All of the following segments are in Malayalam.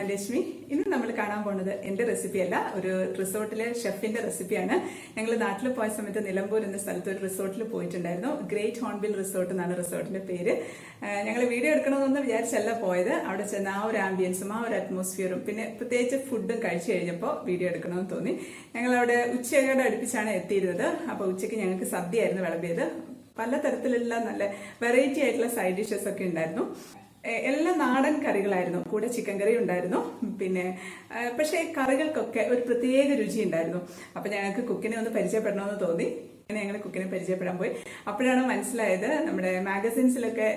ഞാൻ രശ്മി. ഇന്ന് നമ്മൾ കാണാൻ പോകുന്നത് എന്റെ റെസിപ്പിയല്ല, ഒരു റിസോർട്ടിലെ ഷെഫിന്റെ റെസിപ്പിയാണ്. ഞങ്ങൾ നാട്ടിൽ പോയ സമയത്ത് നിലമ്പൂർ എന്ന സ്ഥലത്ത് ഒരു റിസോർട്ടിൽ പോയിട്ടുണ്ടായിരുന്നു. ഗ്രേറ്റ് ഹോൺബിൽ റിസോർട്ട് എന്നാണ് റിസോർട്ടിന്റെ പേര്. ഞങ്ങൾ വീഡിയോ എടുക്കണമെന്നൊന്നും വിചാരിച്ചല്ല പോയത്. അവിടെ ചെന്ന് ആ ഒരു ആംബിയൻസും ആ ഒരു അറ്റ്മോസ്ഫിയറും പിന്നെ പ്രത്യേകിച്ച് ഫുഡും കഴിച്ചു കഴിഞ്ഞപ്പോൾ വീഡിയോ എടുക്കണമെന്ന് തോന്നി. ഞങ്ങൾ അവിടെ ഉച്ചയോടെ അടുപ്പിച്ചാണ് എത്തിയിരുന്നത്. അപ്പോൾ ഉച്ചയ്ക്ക് ഞങ്ങൾക്ക് സദ്യയായിരുന്നു വിളമ്പിയത്. പലതരത്തിലുള്ള നല്ല വെറൈറ്റി ആയിട്ടുള്ള സൈഡ് ഡിഷസ് ഒക്കെ ഉണ്ടായിരുന്നു. എല്ലാം നാടൻ കറികളായിരുന്നു. കൂടെ ചിക്കൻ കറി ഉണ്ടായിരുന്നു. പിന്നെ പക്ഷേ കറികൾക്കൊക്കെ ഒരു പ്രത്യേക രുചി ഉണ്ടായിരുന്നു. അപ്പൊ ഞങ്ങൾക്ക് കുക്കിനെ ഒന്ന് പരിചയപ്പെടണമെന്ന് തോന്നി. ഞങ്ങൾ കുക്കിനെ പരിചയപ്പെടാൻ പോയി. അപ്പോഴാണ് മനസ്സിലായത് നമ്മുടെ മാഗസിൻസിലൊക്കെ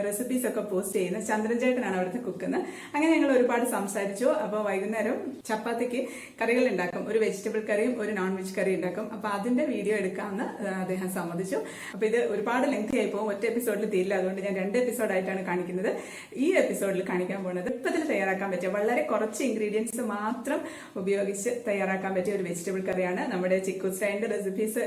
റെസിപ്പീസ് ഒക്കെ പോസ്റ്റ് ചെയ്യുന്ന ചന്ദ്രൻ ചേട്ടനാണ് അവിടുത്തെ കുക്കെന്ന്. അങ്ങനെ ഞങ്ങൾ ഒരുപാട് സംസാരിച്ചു. അപ്പോൾ വൈകുന്നേരം ചപ്പാത്തിക്ക് കറികൾ ഉണ്ടാക്കും. ഒരു വെജിറ്റബിൾ കറിയും ഒരു നോൺ വെജ് കറി ഉണ്ടാക്കും. അപ്പൊ അതിന്റെ വീഡിയോ എടുക്കാമെന്ന് അദ്ദേഹം സമ്മതിച്ചു. അപ്പൊ ഇത് ഒരുപാട് ലെങ്തി ആയി പോകും, ഒറ്റ എപ്പിസോഡിൽ തീരില്ല. അതുകൊണ്ട് ഞാൻ 2 എപ്പിസോഡായിട്ടാണ് കാണിക്കുന്നത്. ഈ എപ്പിസോഡിൽ കാണിക്കാൻ പോകുന്നത് എളുപ്പത്തിൽ തയ്യാറാക്കാൻ പറ്റിയ വളരെ കുറച്ച് ഇൻഗ്രീഡിയൻസ് മാത്രം ഉപയോഗിച്ച് തയ്യാറാക്കാൻ പറ്റിയ ഒരു വെജിറ്റബിൾ കറിയാണ്. നമ്മുടെ ചിക്കൂസ് ഡൈനിന്റെ റെസിപ്പീസ്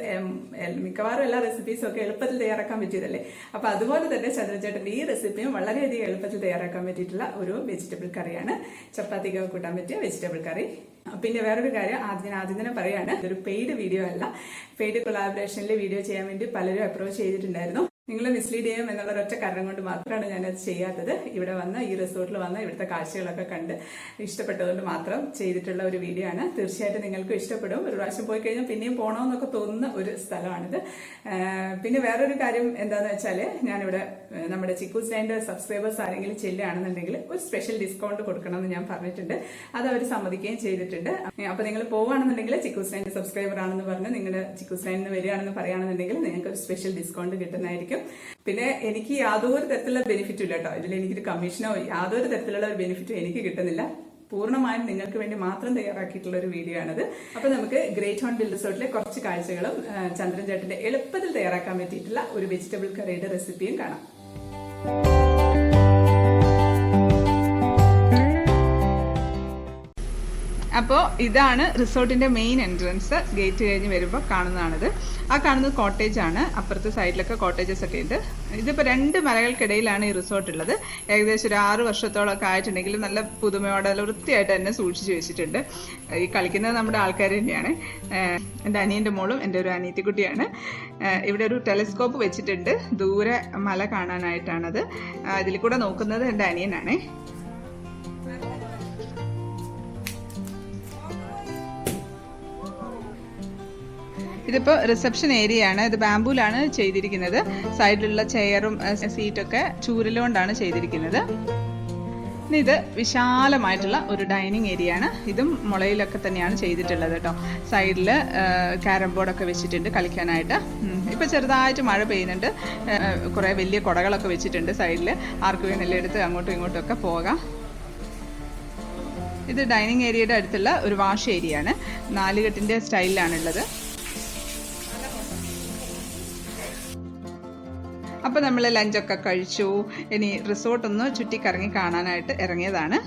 മിക്കവാറും എല്ലാ റെസിപ്പീസും ഒക്കെ എളുപ്പത്തിൽ തയ്യാറാക്കാൻ പറ്റിയതല്ലേ. അപ്പൊ അതുപോലെ തന്നെ ചന്ദ്രചേട്ടന്റെ ഈ റെസിപ്പിയും വളരെയധികം എളുപ്പത്തിൽ തയ്യാറാക്കാൻ പറ്റിയിട്ടുള്ള ഒരു വെജിറ്റബിൾ കറിയാണ്. ചപ്പാത്തിക്കൊക്കെ കൂട്ടാൻ പറ്റിയ വെജിറ്റബിൾ കറി. പിന്നെ വേറൊരു കാര്യം ആദ്യം തന്നെ പറയാണ്, ഇതൊരു പെയ്ഡ് വീഡിയോ അല്ല. പെയ്ഡ് കൊളാബറേഷനിൽ വീഡിയോ ചെയ്യാൻ വേണ്ടി പലരും അപ്രോച്ച് ചെയ്തിട്ടുണ്ടായിരുന്നു. നിങ്ങൾ മിസ്ലീഡ് ചെയ്യും എന്നുള്ള ഒറ്റ കാരണം കൊണ്ട് മാത്രമാണ് ഞാനത് ചെയ്യാത്തത്. ഇവിടെ വന്ന് ഈ റിസോർട്ടിൽ വന്ന് ഇവിടുത്തെ കാഴ്ചകളൊക്കെ കണ്ട് ഇഷ്ടപ്പെട്ടതുകൊണ്ട് മാത്രം ചെയ്തിട്ടുള്ള ഒരു വീഡിയോ ആണ്. തീർച്ചയായിട്ടും നിങ്ങൾക്ക് ഇഷ്ടപ്പെടും. ഒരു പ്രാവശ്യം പോയി കഴിഞ്ഞാൽ പിന്നെയും പോകണമെന്നൊക്കെ തോന്നുന്ന ഒരു സ്ഥലമാണിത്. പിന്നെ വേറൊരു കാര്യം എന്താണെന്ന് വെച്ചാൽ, ഞാനിവിടെ നമ്മുടെ ചിക്കൂസ് ഡൈനിന്റെ സബ്സ്ക്രൈബേഴ്സ് ആരെങ്കിലും ചെല്ലുകയാണെന്നുണ്ടെങ്കിൽ ഒരു സ്പെഷ്യൽ ഡിസ്കൗണ്ട് കൊടുക്കണമെന്ന് ഞാൻ പറഞ്ഞിട്ടുണ്ട്. അത് അവർ സമ്മതിക്കുകയും ചെയ്തിട്ടുണ്ട്. അപ്പൊ നിങ്ങൾ പോവുകയാണെന്നുണ്ടെങ്കിൽ ചിക്കൂസ് ഡൈനിന്റെ സബ്സ്ക്രൈബർ ആണെന്ന് പറഞ്ഞ് നിങ്ങൾ ചിക്കൂസ് ഡൈനിന് വരികയാണെന്ന് പറയുകയാണെന്നുണ്ടെങ്കിൽ നിങ്ങൾക്ക് ഒരു സ്പെഷ്യൽ ഡിസ്കൗണ്ട് കിട്ടുന്നതായിരിക്കും. പിന്നെ എനിക്ക് യാതൊരു തരത്തിലുള്ള ബെനിഫിറ്റും ഇല്ല കേട്ടോ. ഇതിൽ എനിക്കൊരു കമ്മീഷനോ യാതൊരു തരത്തിലുള്ള ഒരു ബെനിഫിറ്റും എനിക്ക് കിട്ടുന്നില്ല. പൂർണ്ണമായും നിങ്ങൾക്ക് വേണ്ടി മാത്രം തയ്യാറാക്കിയിട്ടുള്ള ഒരു വീഡിയോ ആണിത്. അപ്പൊ നമുക്ക് ഗ്രേറ്റ് ഹോൺബിൽ റിസോർട്ടിലെ കുറച്ച് കാഴ്ചകളും ചന്ദ്രൻ ചേട്ടന്റെ എളുപ്പത്തിൽ തയ്യാറാക്കാൻ പറ്റിയിട്ടുള്ള ഒരു വെജിറ്റബിൾ കറിയുടെ റെസിപ്പിയും കാണാം. അപ്പോൾ ഇതാണ് റിസോർട്ടിന്റെ മെയിൻ എൻട്രൻസ്. ഗേറ്റ് കഴിഞ്ഞ് വരുമ്പോൾ കാണുന്നതാണിത്. ആ കാണുന്നത് കോട്ടേജ് ആണ്. അപ്പുറത്തെ സൈഡിലൊക്കെ കോട്ടേജസ് ഒക്കെ ഉണ്ട്. ഇതിപ്പോൾ 2 മലകൾക്കിടയിലാണ് ഈ റിസോർട്ട് ഉള്ളത്. ഏകദേശം ഒരു 6 വർഷത്തോളമൊക്കെ ആയിട്ടുണ്ടെങ്കിലും നല്ല പുതുമയോടെ വൃത്തിയായിട്ട് തന്നെ സൂക്ഷിച്ചു വെച്ചിട്ടുണ്ട്. ഈ കളിക്കുന്നത് നമ്മുടെ ആൾക്കാർ തന്നെയാണ്. എൻ്റെ അനിയൻ്റെ മോളും എൻ്റെ ഒരു അനിയത്തിക്കുട്ടിയാണ്. ഇവിടെ ഒരു ടെലിസ്കോപ്പ് വെച്ചിട്ടുണ്ട്. ദൂരെ മല കാണാനായിട്ടാണത്. ഇതിൽ കൂടെ നോക്കുന്നത് എൻ്റെ അനിയനാണേ. ഇതിപ്പോൾ റിസപ്ഷൻ ഏരിയ ആണ്. ഇത് ബാംബൂലാണ് ചെയ്തിരിക്കുന്നത്. സൈഡിലുള്ള ചെയറും സീറ്റൊക്കെ ചൂരലുകൊണ്ടാണ് ചെയ്തിരിക്കുന്നത്. ഇത് വിശാലമായിട്ടുള്ള ഒരു ഡൈനിങ് ഏരിയ ആണ്. ഇതും മുളയിലൊക്കെ തന്നെയാണ് ചെയ്തിട്ടുള്ളത് കേട്ടോ. സൈഡിൽ ക്യാരം ബോർഡൊക്കെ വെച്ചിട്ടുണ്ട് കളിക്കാനായിട്ട്. ഇപ്പം ചെറുതായിട്ട് മഴ പെയ്യുന്നുണ്ട്. കുറേ വലിയ കുടകളൊക്കെ വെച്ചിട്ടുണ്ട് സൈഡിൽ. ആർക്ക് വേണമെങ്കിലും എടുത്ത് അങ്ങോട്ടും ഇങ്ങോട്ടും ഒക്കെ പോകാം. ഇത് ഡൈനിങ് ഏരിയയുടെ അടുത്തുള്ള ഒരു വാഷ് ഏരിയ ആണ്. 4 കെട്ടിൻ്റെ സ്റ്റൈലിലാണുള്ളത്. അപ്പോൾ നമ്മൾ ലഞ്ചൊക്കെ കഴിച്ചു. ഇനി റിസോർട്ട് ഒന്ന് ചുറ്റിക്കറങ്ങി കാണാനായിട്ട് ഇറങ്ങിയതാണ്.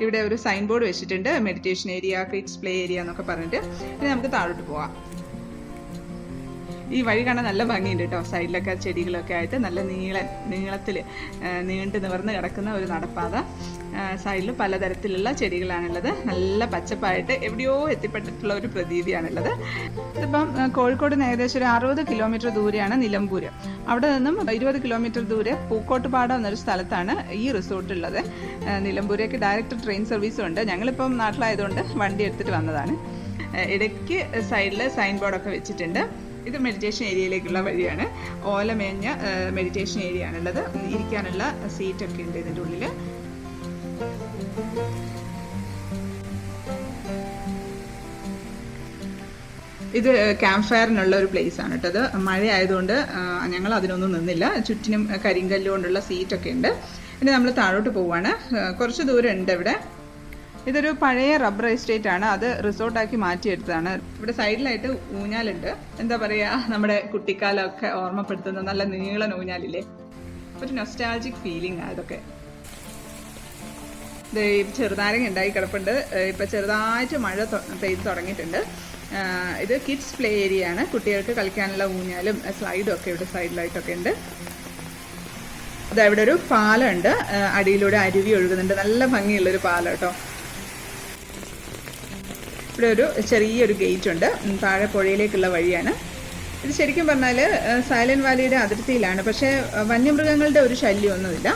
ഇവിടെ ഒരു സൈൻ ബോർഡ് വെച്ചിട്ടുണ്ട്, meditation area, kids play area എന്നൊക്കെ പറഞ്ഞിട്ട്. ഇനി നമുക്ക് താഴോട്ട് പോവാം. ഈ വഴി കാണാൻ നല്ല ഭംഗിയുണ്ട് കേട്ടോ. സൈഡിലൊക്കെ ചെടികളൊക്കെ ആയിട്ട് നല്ല നീളത്തിൽ നീണ്ടു നിവർന്ന് കിടക്കുന്ന ഒരു നടപ്പാത. സൈഡിൽ പലതരത്തിലുള്ള ചെടികളാണുള്ളത്. നല്ല പച്ചപ്പായിട്ട് എവിടെയോ എത്തിപ്പെട്ടിട്ടുള്ള ഒരു പ്രതീതിയാണുള്ളത്. ഇതിപ്പം കോഴിക്കോട് നിന്ന് ഏകദേശം ഒരു 60 കിലോമീറ്റർ ദൂരെയാണ് നിലമ്പൂര്. അവിടെ നിന്നും 20 കിലോമീറ്റർ ദൂരെ പൂക്കോട്ടുപാടം എന്നൊരു സ്ഥലത്താണ് ഈ റിസോർട്ട് ഉള്ളത്. നിലമ്പൂരേക്ക് ഡയറക്റ്റ് ട്രെയിൻ സർവീസും ഉണ്ട്. ഞങ്ങളിപ്പം നാട്ടിലായതുകൊണ്ട് വണ്ടി എടുത്തിട്ട് വന്നതാണ്. ഇടയ്ക്ക് സൈഡിൽ സൈൻ ബോർഡൊക്കെ വെച്ചിട്ടുണ്ട്. ഇത് മെഡിറ്റേഷൻ ഏരിയയിലേക്കുള്ള വഴിയാണ്. ഓലമേഞ്ഞ മെഡിറ്റേഷൻ ഏരിയ ആണുള്ളത്. ഇരിക്കാനുള്ള സീറ്റൊക്കെ ഉണ്ട് ഇതിൻ്റെ ഉള്ളിൽ. ഇത് ക്യാമ്പ് ഫയറിനുള്ള ഒരു പ്ലേസ് ആണ് കേട്ടോ. അത് മഴ ആയതുകൊണ്ട് ഞങ്ങൾ അതിനൊന്നും നിന്നില്ല. ചുറ്റിനും കരിങ്കല്ല് കൊണ്ടുള്ള സീറ്റൊക്കെ ഉണ്ട്. ഇനി നമ്മൾ താഴോട്ട് പോവാണ്. കുറച്ച് ദൂരം ഉണ്ട് ഇവിടെ. ഇതൊരു പഴയ റബ്ബർ എസ്റ്റേറ്റ് ആണ്. അത് റിസോർട്ടാക്കി മാറ്റിയെടുത്തതാണ്. ഇവിടെ സൈഡിലായിട്ട് ഊഞ്ഞാലുണ്ട്. എന്താ പറയുക, നമ്മുടെ കുട്ടിക്കാലമൊക്കെ ഓർമ്മപ്പെടുത്തുന്ന നല്ല നീളൻ ഊഞ്ഞാലില്ലേ. ഒരു നൊസ്റ്റാൾജിക് ഫീലിംഗ് ആണ് ഇതൊക്കെ. ചെറുനാരങ്ങ ഉണ്ടായി കിടപ്പുണ്ട്. ഇപ്പം ചെറുതായിട്ട് മഴ പെയ്ത് തുടങ്ങിയിട്ടുണ്ട്. ഇത് കിഡ്സ് പ്ലേ ഏരിയ ആണ്. കുട്ടികൾക്ക് കളിക്കാനുള്ള ഊഞ്ഞാലും സ്ലൈഡും ഒക്കെ ഇവിടെ സൈഡിലായിട്ടൊക്കെ ഉണ്ട്. അത് അവിടെ ഒരു പാലമുണ്ട്, അടിയിലൂടെ അരുവി ഒഴുകുന്നുണ്ട്. നല്ല ഭംഗിയുള്ളൊരു പാലം കേട്ടോ. ഇവിടെ ഒരു ചെറിയൊരു ഗേറ്റ് ഉണ്ട്, താഴെ പുഴയിലേക്കുള്ള വഴിയാണ്. ഇത് ശരിക്കും പറഞ്ഞാൽ സൈലന്റ് വാലിയുടെ അതിർത്തിയിലാണ്, പക്ഷേ വന്യമൃഗങ്ങളുടെ ഒരു ശല്യമൊന്നുമില്ല.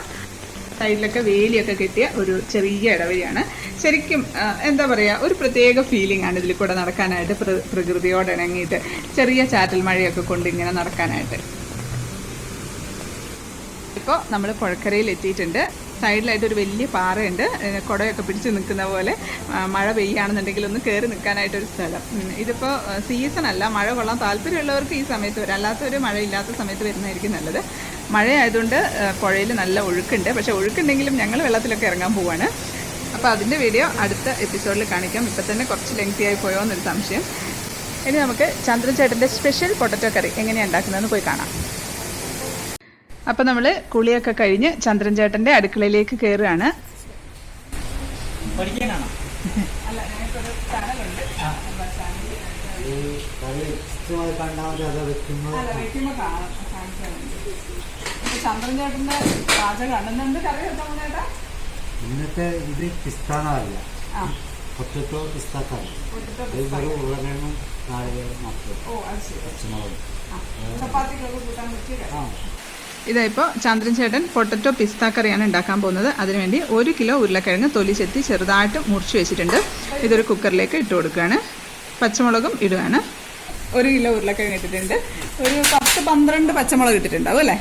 സൈഡിലൊക്കെ വേലിയൊക്കെ കെട്ടിയ ഒരു ചെറിയ ഇടവഴിയാണ്. ശരിക്കും എന്താ പറയുക, ഒരു പ്രത്യേക ഫീലിംഗ് ആണ് ഇതിൽ കൂടെ നടക്കാനായിട്ട്, പ്രകൃതിയോട് ഇണങ്ങിയിട്ട് ചെറിയ ചാറ്റൽ മഴയൊക്കെ കൊണ്ട് ഇങ്ങനെ നടക്കാനായിട്ട്. ഇപ്പോൾ നമ്മൾ പുഴക്കരയിൽ എത്തിയിട്ടുണ്ട്. സൈഡിലായിട്ട് ഒരു വലിയ പാറയുണ്ട്, കുടയൊക്കെ പിടിച്ച് നിൽക്കുന്ന പോലെ. മഴ പെയ്യുകയാണെന്നുണ്ടെങ്കിൽ ഒന്ന് കയറി നിൽക്കാനായിട്ടൊരു സ്ഥലം. ഇതിപ്പോൾ സീസൺ അല്ല, മഴ കൊള്ളാൻ താല്പര്യമുള്ളവർക്ക് ഈ സമയത്ത് വരാം, അല്ലാത്തവർ മഴയില്ലാത്ത സമയത്ത് വരുന്നതായിരിക്കും നല്ലത്. മഴയായതുകൊണ്ട് പുഴയിൽ നല്ല ഒഴുക്കുണ്ട്, പക്ഷേ ഒഴുക്കുണ്ടെങ്കിലും ഞങ്ങൾ വെള്ളത്തിലൊക്കെ ഇറങ്ങാൻ പോവാണ്. അപ്പോൾ അതിൻ്റെ വീഡിയോ അടുത്ത എപ്പിസോഡിൽ കാണിക്കാം. ഇപ്പം തന്നെ കുറച്ച് ലെങ്തി ആയി പോയോ എന്നൊരു സംശയം. ഇനി നമുക്ക് ചന്ദ്രൻ ചേട്ടൻ്റെ സ്പെഷ്യൽ പൊട്ടറ്റോ കറി എങ്ങനെയാണ് ഉണ്ടാക്കുന്നതെന്ന് പോയി കാണാം. അപ്പം നമ്മൾ കുളിയൊക്കെ കഴിഞ്ഞ് ചന്ദ്രൻ ചേട്ടൻ്റെ അടുക്കളയിലേക്ക് കയറുകയാണ്. ചന്ദ്രൻ ചേട്ടൻ്റെ പാചകമാണ്. എന്ത് കറി കേട്ടോ ചേട്ടാ? ഇന്നത്തെ ഇത് പിസ്താന്നല്ല, പൊട്ടറ്റോ പിസ്താക്കറി. ഉരുളക്കിഴങ്ങും നാളികേരം മാത്രം, പച്ചമുളകും. ഇതായിപ്പോൾ ചന്ദ്രൻ ചേട്ടൻ പൊട്ടറ്റോ പിസ്ത കറിയാണ് ഉണ്ടാക്കാൻ പോകുന്നത്. അതിനുവേണ്ടി 1 കിലോ ഉരുളക്കിഴങ്ങ് തൊലി ചെത്തി ചെറുതായിട്ട് മുറിച്ച് വെച്ചിട്ടുണ്ട്. ഇതൊരു കുക്കറിലേക്ക് ഇട്ട് കൊടുക്കുകയാണ്. പച്ചമുളകും ഇടുകയാണ്. 1 കിലോ ഉരുളക്കിഴങ്ങ് ഇട്ടിട്ടുണ്ട്. ഒരു 10-12 പച്ചമുളക് ഇട്ടിട്ടുണ്ടാവും അല്ലേ?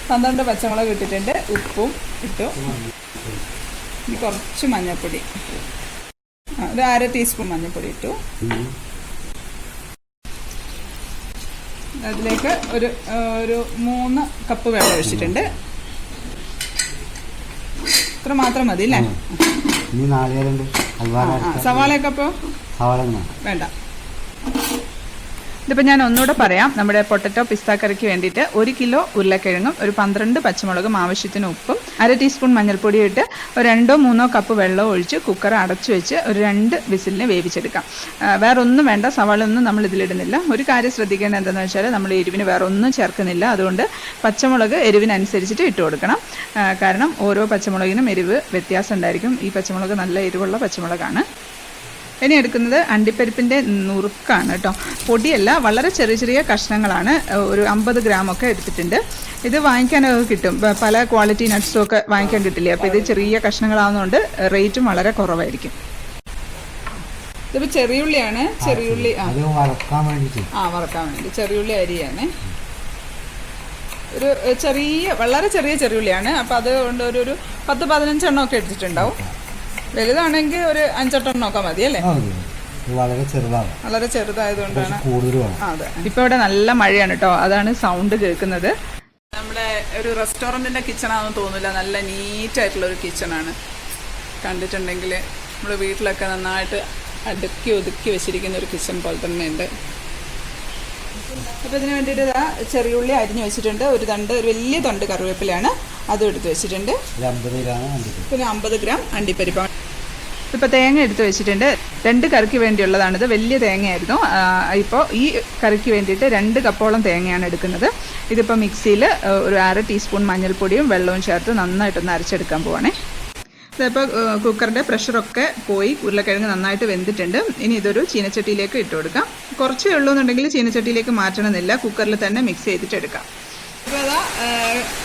12 പച്ചമുളക് ഇട്ടിട്ടുണ്ട്. ഉപ്പും ഇട്ടു. ഇനി കുറച്ച് മഞ്ഞൾപ്പൊടി, ഒരു 1/2 ടീസ്പൂൺ മഞ്ഞൾപ്പൊടി ഇട്ടു. അതിലേക്ക് ഒരു 3 കപ്പ് വെള്ളം ഒഴിച്ചിട്ടുണ്ട്. ഇത്ര മാത്രം മതി അല്ലേ? സവാളയൊക്കെ അപ്പോൾ വേണ്ട. ഇതിപ്പോൾ ഞാൻ ഒന്നുകൂടെ പറയാം. നമ്മുടെ പൊട്ടറ്റോ പിസ്ത കറിക്ക് വേണ്ടിയിട്ട് 1 കിലോ ഉരുളക്കിഴങ്ങും ഒരു 12 പച്ചമുളകും ആവശ്യത്തിന് ഉപ്പും 1/2 ടീസ്പൂൺ മഞ്ഞൾപ്പൊടി ഇട്ട് ഒരു 2-3 കപ്പ് വെള്ളം ഒഴിച്ച് കുക്കർ അടച്ചു വെച്ച് ഒരു 2 വിസിലിന് വേവിച്ചെടുക്കാം. വേറെ ഒന്നും വേണ്ട, സവാള ഒന്നും നമ്മൾ ഇതിലിടുന്നില്ല. ഒരു കാര്യം ശ്രദ്ധിക്കേണ്ടത് എന്താണെന്ന് വെച്ചാൽ നമ്മൾ എരിവിന് വേറെ ഒന്നും ചേർക്കുന്നില്ല. അതുകൊണ്ട് പച്ചമുളക് എരിവിനനുസരിച്ചിട്ട് ഇട്ട് കൊടുക്കണം. കാരണം ഓരോ പച്ചമുളകിനും എരിവ് വ്യത്യാസം ഉണ്ടായിരിക്കും. ഈ പച്ചമുളക് നല്ല എരിവുള്ള പച്ചമുളകാണ്. ഇനി എടുക്കുന്നത് അണ്ടിപ്പരിപ്പിൻ്റെ നുറുക്കാണ് കേട്ടോ, പൊടിയല്ല, വളരെ ചെറിയ ചെറിയ കഷ്ണങ്ങളാണ്. ഒരു 50 ഗ്രാമൊക്കെ എടുത്തിട്ടുണ്ട്. ഇത് വാങ്ങിക്കാനൊക്കെ കിട്ടും, പല ക്വാളിറ്റി നട്ട്സും ഒക്കെ വാങ്ങിക്കാൻ കിട്ടില്ലേ. അപ്പോൾ ഇത് ചെറിയ കഷ്ണങ്ങളാവുന്നതുകൊണ്ട് റേറ്റും വളരെ കുറവായിരിക്കും. ഇതിപ്പോൾ ചെറിയുള്ളിയാണ്, ചെറിയുള്ളി വറക്കാൻ വേണ്ടി ചെറിയുള്ളി അരിയാണ്. ഒരു വളരെ ചെറിയ ചെറിയുള്ളിയാണ്. അപ്പോൾ അതുകൊണ്ട് ഒരു 10-15 എണ്ണം ഒക്കെ എടുത്തിട്ടുണ്ടാവും. വലുതാണെങ്കിൽ ഒരു 5-8 എണ്ണമൊക്കെ മതി അല്ലേ? വളരെ ചെറുതായതുകൊണ്ടാണ്. അതെ. ഇപ്പൊ ഇവിടെ നല്ല മഴയാണ് കേട്ടോ, അതാണ് സൗണ്ട് കേൾക്കുന്നത്. നമ്മുടെ ഒരു റെസ്റ്റോറൻറ്റിന്റെ കിച്ചണാണെന്ന് തോന്നില്ല, നല്ല നീറ്റായിട്ടുള്ള ഒരു കിച്ചണാണ്. കണ്ടിട്ടുണ്ടെങ്കിൽ നമ്മുടെ വീട്ടിലൊക്കെ നന്നായിട്ട് അടുക്കി ഒതുക്കി വെച്ചിരിക്കുന്ന ഒരു കിച്ചൺ പോലെ തന്നെ ഉണ്ട്. അപ്പോൾ ഇതിന് വേണ്ടിയിട്ട് ചെറിയുള്ളി അരിഞ്ഞു വെച്ചിട്ടുണ്ട്. ഒരു വലിയ തണ്ട് കറിവേപ്പിലാണ്, അതും എടുത്ത് വെച്ചിട്ടുണ്ട്. പിന്നെ 50 ഗ്രാം അണ്ടിപ്പരിപ്പാണ്. ഇപ്പോൾ തേങ്ങ എടുത്ത് വെച്ചിട്ടുണ്ട്. 2 കറിക്ക് വേണ്ടിയുള്ളതാണിത്, വലിയ തേങ്ങയായിരുന്നു. ഇപ്പോൾ ഈ കറിക്ക് വേണ്ടിയിട്ട് 2 കപ്പോളം തേങ്ങയാണ് എടുക്കുന്നത്. ഇതിപ്പോൾ മിക്സിയിൽ ഒരു 1/2 ടീസ്പൂൺ മഞ്ഞൾപ്പൊടിയും വെള്ളവും ചേർത്ത് നന്നായിട്ടൊന്ന് അരച്ചെടുക്കാൻ പോവാണേ. ഇതിപ്പോൾ കുക്കറിൻ്റെ പ്രഷറൊക്കെ പോയി ഉരുളക്കിഴങ്ങ് നന്നായിട്ട് വെന്തിട്ടുണ്ട്. ഇനി ഇതൊരു ചീനച്ചട്ടിയിലേക്ക് ഇട്ട് കൊടുക്കാം. കുറച്ചേ ഉള്ളൂ എന്നുണ്ടെങ്കിൽ ചീനച്ചട്ടിയിലേക്ക് മാറ്റണമെന്നില്ല, കുക്കറിൽ തന്നെ മിക്സ് ചെയ്തിട്ട് എടുക്കാം. ഇപ്പോൾ അതാ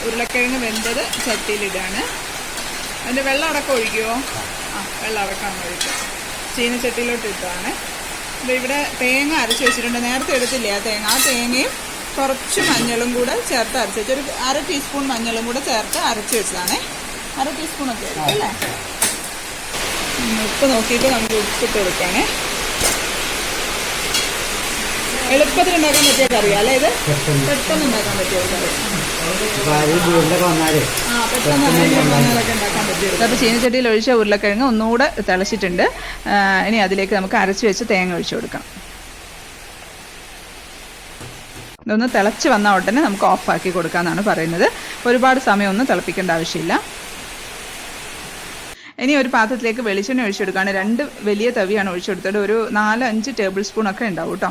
ഉരുളക്കിഴങ്ങ് വെന്തത് ചട്ടിയിലിടാണ്. അതിൻ്റെ വെള്ളം അടക്കം ഒഴിക്കുമോ? വെള്ളം അടക്കം ഒഴിക്കുക. ചീനച്ചട്ടിയിലോട്ട് ഇട്ടാണ്. ഇവിടെ തേങ്ങ അരച്ച് വെച്ചിട്ടുണ്ട്. നേരത്തെ എടുത്തില്ലേ ആ തേങ്ങയും കുറച്ച് മഞ്ഞളും കൂടെ ചേർത്ത് അരച്ച് വെച്ച്, ഒരു 1/2 ടീസ്പൂൺ മഞ്ഞളും കൂടെ ചേർത്ത് അരച്ച് വെച്ചതാണേ. 1/2 ടീസ്പൂണൊക്കെ ആയിരിക്കും അല്ലേ? ഉപ്പ് നോക്കിയിട്ട് നമുക്ക് ഉപ്പിട്ട് കൊടുക്കുകയാണേ. എളുപ്പത്തിൽ ഉണ്ടാക്കാൻ പറ്റിയ കറിയാ അല്ലേ ഇത്? പെട്ടെന്ന് ഉണ്ടാക്കാൻ പറ്റിയ കറി. അപ്പോൾ ചീനച്ചട്ടിയിൽ ഒഴിച്ച ഉരുളക്കിഴങ്ങ് ഒന്നുകൂടെ തിളച്ചിട്ടുണ്ട്. ഇനി അതിലേക്ക് നമുക്ക് അരച്ച് വെച്ച് തേങ്ങ ഒഴിച്ചു കൊടുക്കാം. ഇതൊന്ന് തിളച്ച് വന്ന ഉടനെ നമുക്ക് ഓഫാക്കി കൊടുക്കാമെന്നാണ് പറയുന്നത്. ഒരുപാട് സമയമൊന്നും തിളപ്പിക്കേണ്ട ആവശ്യമില്ല. ഇനി ഒരു പാത്രത്തിലേക്ക് വെളിച്ചെണ്ണ ഒഴിച്ചെടുക്കുകയാണ്. 2 വലിയ തവിയാണ് ഒഴിച്ചെടുത്തത്. ഒരു 4-5 ടേബിൾ സ്പൂണൊക്കെ ഉണ്ടാവും കേട്ടോ.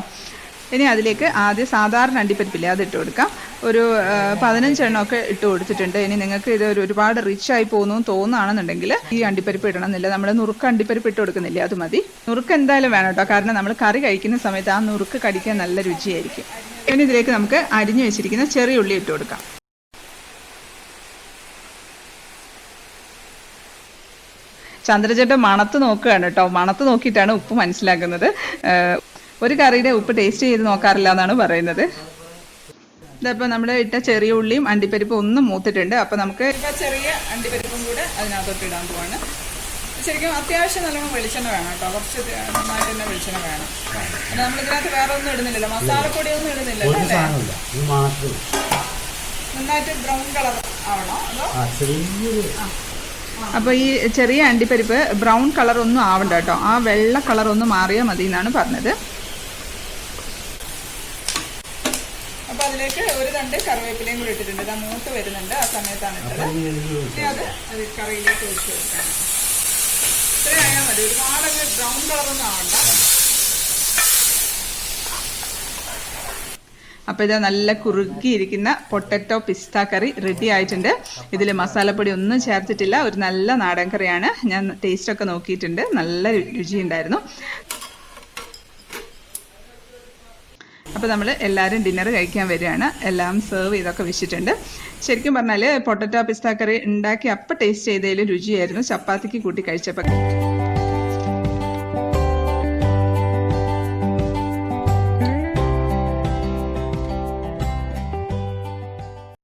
ഇനി അതിലേക്ക് ആദ്യം സാധാരണ അണ്ടിപ്പരിപ്പില്ലേ അത് ഇട്ട് കൊടുക്കാം. ഒരു 15 എണ്ണമൊക്കെ ഇട്ട് കൊടുത്തിട്ടുണ്ട്. ഇനി നിങ്ങൾക്ക് ഇത് ഒരുപാട് റിച്ച് ആയി പോകുന്നു തോന്നുകയാണെന്നുണ്ടെങ്കിൽ ഈ അണ്ടിപ്പരിപ്പ് ഇടണമെന്നില്ല. നമ്മൾ നുറുക്ക് അണ്ടിപ്പരിപ്പ് ഇട്ട് കൊടുക്കുന്നില്ലേ, അത് മതി. നുറുക്ക് എന്തായാലും വേണം കേട്ടോ, കാരണം നമ്മൾ കറി കഴിക്കുന്ന സമയത്ത് ആ നുറുക്ക് കടിക്കാൻ നല്ല രുചിയായിരിക്കും. ഇനി ഇതിലേക്ക് നമുക്ക് അരിഞ്ഞു വെച്ചിരിക്കുന്ന ചെറിയ ഉള്ളി ഇട്ട് കൊടുക്കാം. ചന്ദ്രചേട്ടൻ മണത്ത് നോക്കുകയാണ് കേട്ടോ. മണത്ത് നോക്കിയിട്ടാണ് ഉപ്പ് മനസ്സിലാക്കുന്നത്. ഒരു കറിയുടെ ഉപ്പ് ടേസ്റ്റ് ചെയ്ത് നോക്കാറില്ല എന്നാണ് പറയുന്നത്. ഇതിപ്പോൾ നമ്മൾ ഇട്ട ചെറിയ ഉള്ളിയും അണ്ടിപ്പരിപ്പും ഒന്നും മൂത്തിട്ടുണ്ട്. അപ്പോൾ നമുക്ക് ഇപ്പോൾ ചെറിയ അണ്ടിപ്പരിപ്പും കൂടെ അതിനകത്തോട്ട് ഇടാൻ പോവാണ്. ശരിക്കും അത്യാവശ്യം നല്ലോണം വെളിച്ചെണ്ണ വേണം കേട്ടോ, കുറച്ച് നന്നായിട്ട് തന്നെ വെളിച്ചെണ്ണ വേണം. പിന്നെ നമ്മളിതിനകത്ത് വേറെ ഒന്നും ഇടുന്നില്ലല്ലോ, മസാലപ്പൊടിയൊന്നും ഇടുന്നില്ലല്ലോ അല്ലേ? നന്നായിട്ട് ബ്രൗൺ കളർ ആവണോ അതോ? അപ്പോൾ ഈ ചെറിയ അണ്ടിപ്പരിപ്പ് ബ്രൗൺ കളർ ഒന്നും ആവണ്ട കേട്ടോ, ആ വെള്ള കളർ ഒന്ന് മാറിയാൽ മതി എന്നാണ് പറഞ്ഞത്. അപ്പോൾ അതിലേക്ക് ഒരു 2 കറിവേപ്പിലയും കൂടി ഇട്ടിട്ടുണ്ട്. അത് മൂത്ത് വരുന്നുണ്ട്, ആ സമയത്താണ് ഇട്ടത്. ഇനി അത് കറിയിലേക്ക് ഒഴിച്ച് കൊടുക്കാം. ഇത്രയായാൽ മതി, ഒരുപാട് ബ്രൗൺ കളറൊന്നും ആവണ്ട. അപ്പോൾ ഇത് നല്ല കുറുകിയിരിക്കുന്ന പൊട്ടറ്റോ പിസ്ത കറി റെഡി ആയിട്ടുണ്ട്. ഇതിൽ മസാലപ്പൊടി ഒന്നും ചേർത്തിട്ടില്ല, ഒരു നല്ല നാടൻ കറിയാണ്. ഞാൻ ടേസ്റ്റൊക്കെ നോക്കിയിട്ടുണ്ട്, നല്ല രുചിയുണ്ടായിരുന്നു. അപ്പോൾ നമ്മൾ എല്ലാവരും ഡിന്നർ കഴിക്കാൻ വരികയാണ്. എല്ലാം സെർവ് ചെയ്തൊക്കെ വെച്ചിട്ടുണ്ട്. ശരിക്കും പറഞ്ഞാൽ പൊട്ടറ്റോ പിസ്ത കറി ഉണ്ടാക്കി അപ്പം ടേസ്റ്റ് ചെയ്തതിൽ രുചിയായിരുന്നു ചപ്പാത്തിക്ക് കൂട്ടി കഴിച്ചപ്പോൾ.